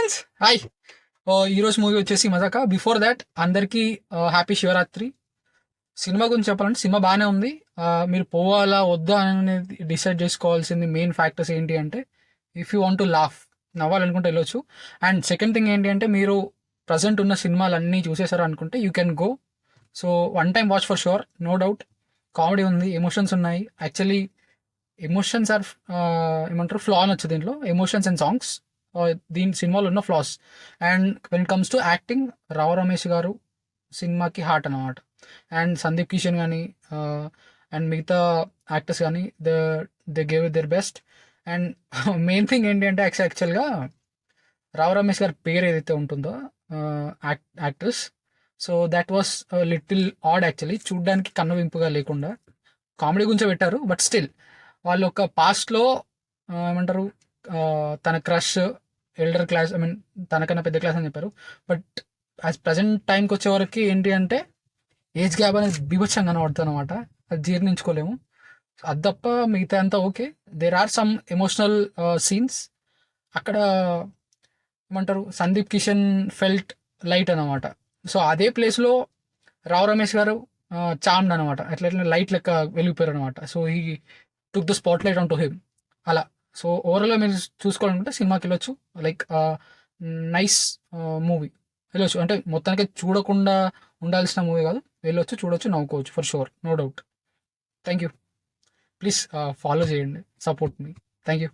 Friends hi. ఈరోజు movie వచ్చేసి మజాక. Before that అందరికీ హ్యాపీ శివరాత్రి. సినిమా గురించి చెప్పాలంటే సినిమా బాగానే ఉంది. మీరు పోవాలా వద్దా అనేది డిసైడ్ చేసుకోవాల్సింది మెయిన్ ఫ్యాక్టర్స్ ఏంటి అంటే, if you want to laugh, నవ్వాలనుకుంటే వెళ్ళొచ్చు. అండ్ సెకండ్ థింగ్ ఏంటి అంటే, మీరు ప్రజెంట్ ఉన్న సినిమాలన్నీ చూసేసారు అనుకుంటే you can go. So one time watch for sure, no doubt. Comedy ఉంది, ఎమోషన్స్ ఉన్నాయి. యాక్చువల్లీ ఎమోషన్స్ ఆర్ ఏమంటారు, ఫ్లా అనొచ్చు దీంట్లో, ఎమోషన్స్ అండ్ సాంగ్స్. దీని సినిమాలో ఉన్న flaws. And when comes to acting, Rao Ramesh గారు సినిమాకి హార్ట్ అనమాట. అండ్ సందీప్ కిషన్ కానీ అండ్ మిగతా యాక్టర్స్ కానీ they gave their best. And main thing ఏంటి అంటే, యాక్చువల్గా రావు రమేష్ గారి పేరు ఏదైతే ఉంటుందో actors, so that was little odd actually. చూడ్డానికి కన్నువింపుగా లేకుండా కామెడీ గురించే పెట్టారు. బట్ స్టిల్ వాళ్ళు ఒక పాస్ట్లో ఏమంటారు, తన crush elder class, I mean తనకన్నా పెద్ద క్లాస్ అని చెప్పారు. బట్ యాజ్ ప్రజెంట్ టైంకి వచ్చేవరకు ఏంటి అంటే, ఏజ్ గ్యాప్ అనేది బీభత్సంగా కనబడుతుంది అనమాట. అది జీర్ణించుకోలేము. అది తప్ప మిగతా అంతా okay. There are some emotional scenes. అక్కడ ఏమంటారు, సందీప్ కిషన్ ఫెల్ట్ లైట్ అనమాట. సో అదే ప్లేస్లో రావు రమేష్ గారు చామ్డ్ అనమాట. ఎట్లా లైట్ లెక్క వెళ్ళిపోయారు అనమాట. సో ఈ took the spot light on to him అలా. సో ఓవరాల్గా మీరు చూసుకోవాలనుకుంటే సినిమాకి వెళ్ళొచ్చు. లైక్ నైస్ మూవీ, వెళ్ళొచ్చు. అంటే మొత్తానికి చూడకుండా ఉండాల్సిన మూవీ కాదు, వెళ్ళొచ్చు, చూడొచ్చు, నవ్వుకోవచ్చు for sure, no doubt. Thank you. Please follow చేయండి, సపోర్ట్ మీ. Thank you.